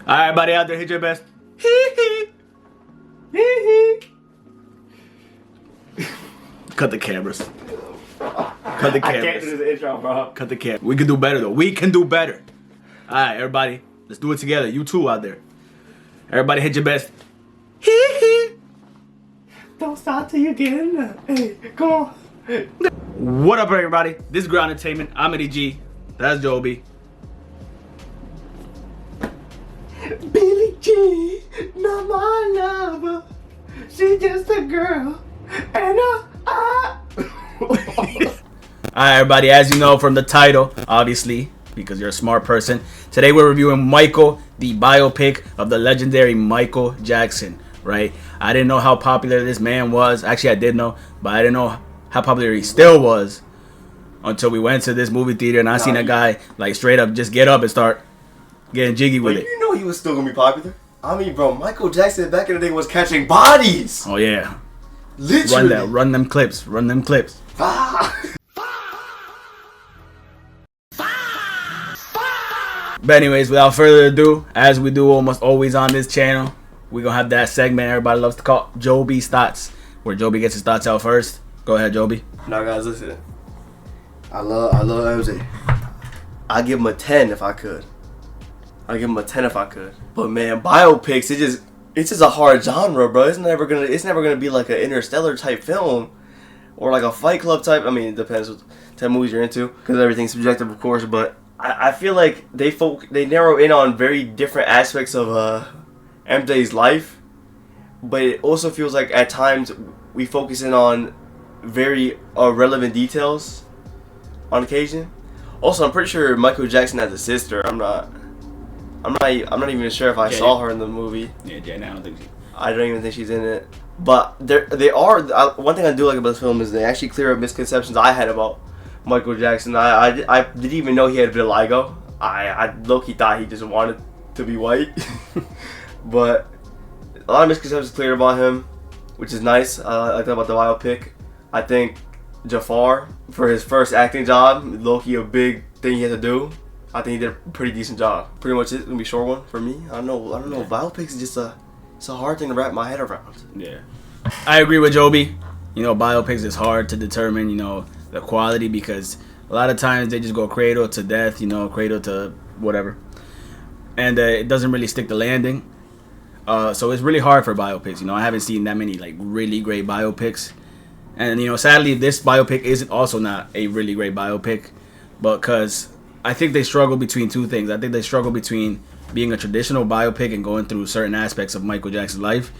All right, everybody out there, hit your best. Hee hee. Hee hee. Cut the cameras. Cut the cameras. I can't do this intro, bro. Cut the camera. We can do better, though. We can do better. All right, everybody. Let's do it together. You too out there. Everybody hit your best. Hee hee. Don't stop till you get in there. Hey, come on. What up, everybody? This is Ground Entertainment. I'm Eddie G. That's Joby. Billie Jean, not my lover. She just a girl. And Alright, everybody, as you know from the title, obviously, because you're a smart person, today we're reviewing Michael, the biopic of the legendary Michael Jackson, right? I didn't know how popular this man was. Actually, I did know, but I didn't know how popular he still was until we went to this movie theater and I seen a guy, like, straight up just get up and start getting jiggy with it. You know he was still gonna be popular. I mean, bro, Michael Jackson back in the day was catching bodies. Oh, yeah. Literally. Run them clips. Run them clips. But anyways, without further ado, as we do almost always on this channel, we're going to have that segment everybody loves to call Joby's Thoughts, where Joby gets his thoughts out first. Go ahead, Joby. Now, guys, listen. I love MJ. I'd give him a 10 if I could. But man, biopics, it's just a hard genre, bro. It's never gonna be like an Interstellar type film or like a Fight Club type. I mean, it depends what type of movies you're into, because everything's subjective, of course. But I feel like they narrow in on very different aspects of MJ's life, but it also feels like at times we focus in on very relevant details on occasion. Also, I'm pretty sure Michael Jackson has a sister. I'm not even sure if I saw her in the movie. Yeah, Jenna, I don't even think she's in it. But they are. One thing I do like about this film is they actually clear up misconceptions I had about Michael Jackson. I didn't even know he had vitiligo. I low-key thought he just wanted to be white. But a lot of misconceptions cleared about him, which is nice. I like that about the biopic. I think Jafar, for his first acting job, low-key a big thing he had to do. I think he did a pretty decent job. Pretty much it's gonna be a short one for me. I don't know. Yeah. Biopics is just it's a hard thing to wrap my head around. Yeah. I agree with Joby. You know, biopics is hard to determine, you know, the quality, because a lot of times they just go cradle to death, you know, cradle to whatever. And it doesn't really stick the landing. So it's really hard for biopics. You know, I haven't seen that many like really great biopics. And, you know, sadly this biopic isn't also not a really great biopic, because I think they struggle between two things. I think they struggle between being a traditional biopic and going through certain aspects of Michael Jackson's life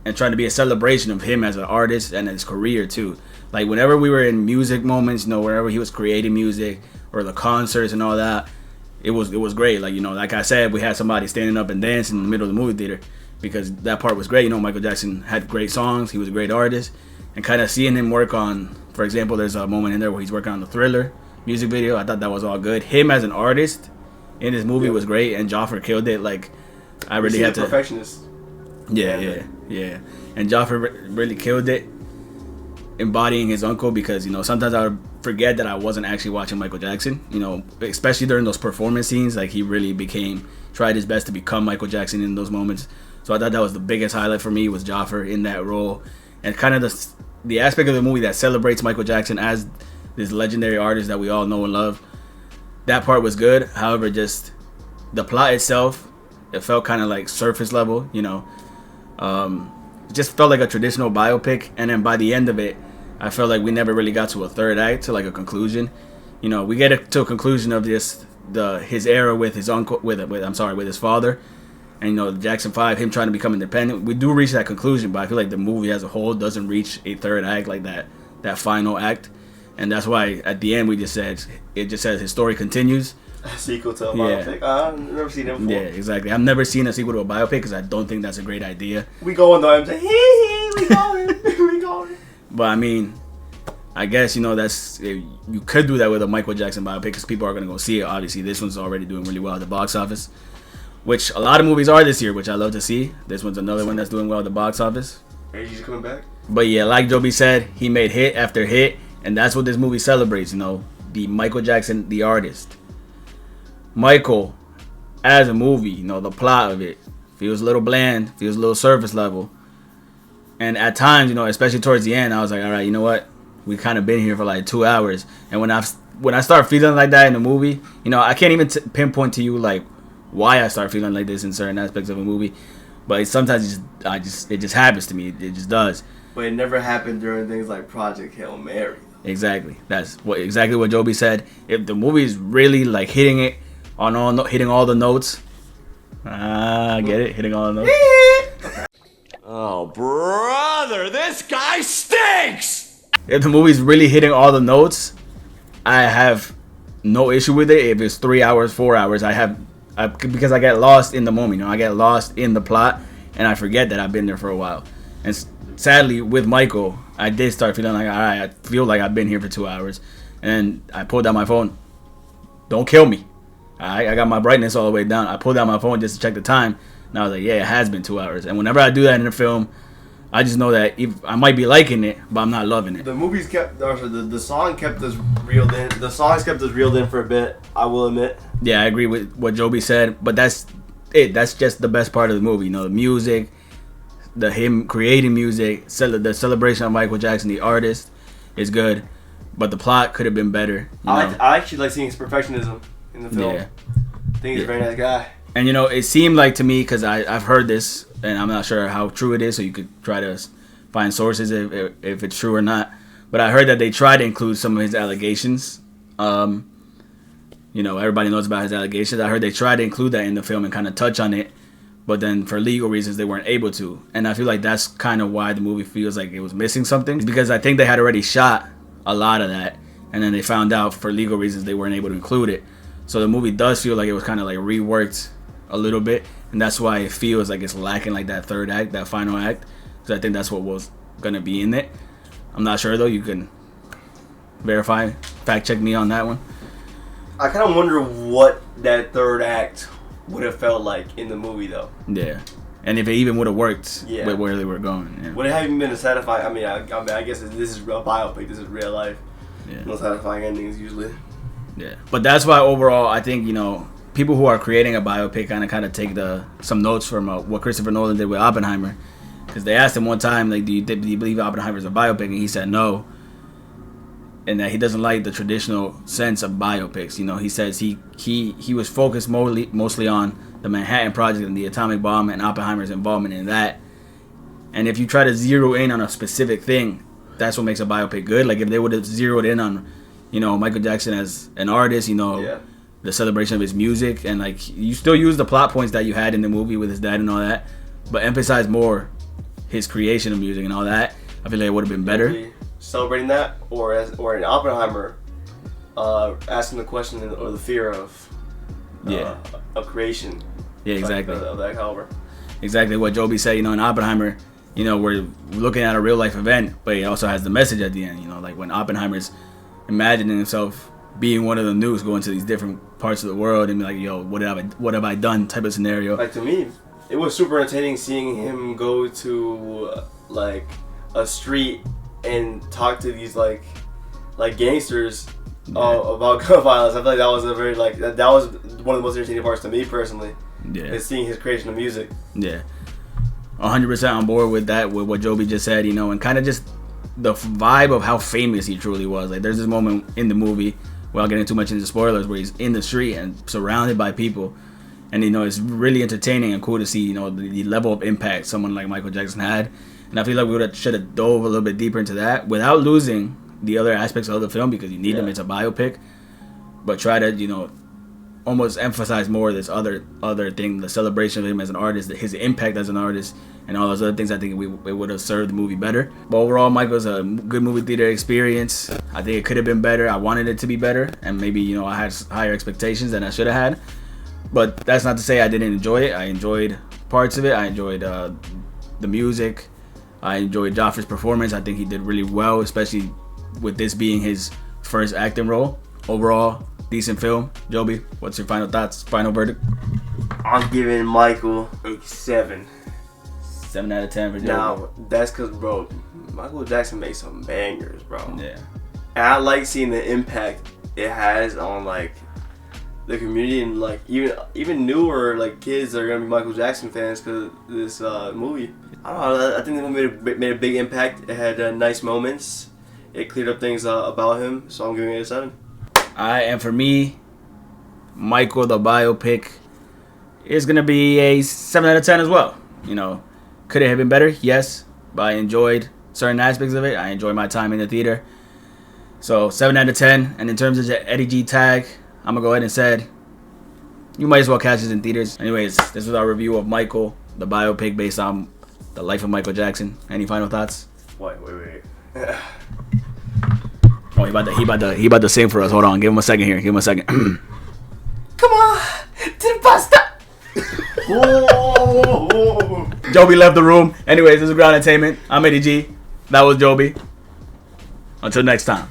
and trying to be a celebration of him as an artist and his career too. Like whenever we were in music moments, you know, wherever he was creating music or the concerts and all that, it was great. Like, you know, like I said, we had somebody standing up and dancing in the middle of the movie theater because that part was great. You know, Michael Jackson had great songs. He was a great artist. And kind of seeing him work on, for example, there's a moment in there where he's working on the Thriller music video. I thought that was all good. Him as an artist in this movie was great, and Jafar killed it. Like, I really had to. Perfectionist. Yeah. And Jafar really killed it, embodying his uncle, because, you know, sometimes I would forget that I wasn't actually watching Michael Jackson. You know, especially during those performance scenes, like he really tried his best to become Michael Jackson in those moments. So I thought that was the biggest highlight for me, was Jafar in that role, and kind of the aspect of the movie that celebrates Michael Jackson as this legendary artist that we all know and love. That part was good. However, just the plot itself, it felt kind of like surface level, you know. It just felt like a traditional biopic, and then by the end of it, I felt like we never really got to a third act, to like a conclusion. You know, we get to a conclusion of his era with his uncle, with his father, and, you know, the Jackson 5, him trying to become independent. We do reach that conclusion, but I feel like the movie as a whole doesn't reach a third act, like that final act. And that's why at the end it just says his story continues. A sequel to a biopic? I've never seen it before. Yeah, exactly. I've never seen a sequel to a biopic because I don't think that's a great idea. We going though, I'm saying, we going. But I mean, I guess, you know, you could do that with a Michael Jackson biopic because people are going to go see it. Obviously, this one's already doing really well at the box office, which a lot of movies are this year, which I love to see. This one's another one that's doing well at the box office. He's coming back? But yeah, like Joby said, he made hit after hit. And that's what this movie celebrates, you know, the Michael Jackson, the artist. Michael, as a movie, you know, the plot of it feels a little bland, feels a little surface level. And at times, you know, especially towards the end, I was like, all right, you know what? We kind of been here for like 2 hours. And when I start feeling like that in a movie, you know, I can't even pinpoint to you like why I start feeling like this in certain aspects of a movie. But sometimes it just happens to me. It just does. But it never happened during things like Project Hail Mary. Exactly. That's exactly what Joby said. If the movie is really like hitting all the notes, get it? Hitting all the notes. Oh, brother, this guy stinks! If the movie's really hitting all the notes, I have no issue with it. If it's 3 hours, 4 hours, because I get lost in the moment. You know, I get lost in the plot, and I forget that I've been there for a while. And sadly, with Michael, I did start feeling like, all right, I feel like I've been here for 2 hours. And I pulled out my phone. Don't kill me. I got my brightness all the way down. I pulled out my phone just to check the time. And I was like, yeah, it has been 2 hours. And whenever I do that in a film, I just know that I might be liking it, but I'm not loving it. The movies the song kept us reeled in. The songs kept us reeled in for a bit, I will admit. Yeah, I agree with what Joby said, but that's it. That's just the best part of the movie. You know, the music, him creating music, the celebration of Michael Jackson, the artist, is good, but the plot could have been better. I actually like seeing his perfectionism in the film. Yeah. I think he's a very nice guy. And you know, it seemed like to me, because I've heard this, and I'm not sure how true it is, so you could try to find sources if it's true or not. But I heard that they tried to include some of his allegations. You know, everybody knows about his allegations. I heard they tried to include that in the film and kind of touch on it, but then for legal reasons they weren't able to. And I feel like that's kind of why the movie feels like it was missing something, because I think they had already shot a lot of that, and then they found out for legal reasons they weren't able to include it. So the movie does feel like it was kind of like reworked a little bit, and that's why it feels like it's lacking like that third act, that final act, because I think that's what was gonna be in it. I'm not sure though. You can fact check me on that one. I kind of wonder what that third act would have felt like in the movie though. Yeah, and if it even would have worked with where they were going. Yeah. Would it have even been a satisfying? I guess this is a biopic. This is real life. Yeah. No satisfying endings usually. Yeah, but that's why overall I think, you know, people who are creating a biopic kind of take some notes from what Christopher Nolan did with Oppenheimer, because they asked him one time, like, do you believe Oppenheimer is a biopic? And he said no, and that he doesn't like the traditional sense of biopics. You know, he says he was focused mostly on the Manhattan Project and the atomic bomb and Oppenheimer's involvement in that. And if you try to zero in on a specific thing, that's what makes a biopic good. Like if they would have zeroed in on, you know, Michael Jackson as an artist, you know, the celebration of his music, and like you still use the plot points that you had in the movie with his dad and all that, but emphasize more his creation of music and all that, I feel like it would have been better. Celebrating that, or in Oppenheimer, asking the question or the fear of creation. Yeah, exactly. Of that caliber. Exactly what Joby said. You know, in Oppenheimer, you know, we're looking at a real life event, but it also has the message at the end. You know, like when Oppenheimer's imagining himself being one of the nukes, going to these different parts of the world and be like, yo, what have I done type of scenario. Like to me, it was super entertaining seeing him go to like a street and talk to these like gangsters about gun violence. I feel like that was that was one of the most entertaining parts to me personally. Yeah. Is seeing his creation of music. Yeah. 100% on board with that, with what Joby just said, you know, and kind of just the vibe of how famous he truly was. Like there's this moment in the movie, without getting too much into spoilers, where he's in the street and surrounded by people, and you know it's really entertaining and cool to see, you know, the level of impact someone like Michael Jackson had. And I feel like we should have dove a little bit deeper into that without losing the other aspects of the film, because you need them. It's a biopic, but try to, you know, almost emphasize more this other thing, the celebration of him as an artist, his impact as an artist, and all those other things. I think it would have served the movie better. But overall, Michael's a good movie theater experience. I think it could have been better. I wanted it to be better, and maybe, you know, I had higher expectations than I should have had. But that's not to say I didn't enjoy it. I enjoyed parts of it. I enjoyed the music. I enjoyed Joffrey's performance. I think he did really well, especially with this being his first acting role. Overall, decent film. Joby, what's your final thoughts? Final verdict? I'm giving Michael a 7. 7 out of 10 for Joby. Now, that's because, bro, Michael Jackson made some bangers, bro. Yeah. And I like seeing the impact it has on, like, the community and like even newer like kids that are gonna be Michael Jackson fans because this movie. I don't know. I think the movie made a big impact. It had nice moments. It cleared up things about him. So I'm giving it a 7. And for me, Michael the biopic is gonna be a 7 out of 10 as well. You know, could it have been better? Yes, but I enjoyed certain aspects of it. I enjoyed my time in the theater. So 7 out of 10. And in terms of the Eddie G tag, I'm gonna go ahead and say you might as well catch this in theaters. Anyways, this was our review of Michael the biopic based on the life of Michael Jackson. Any final thoughts? Wait. Oh, he about to sing for us. Hold on, give him a second here. Give him a second. Come on, to the pasta. Joby left the room. Anyways, this is Ground Entertainment. I'm Eddie G. That was Joby. Until next time.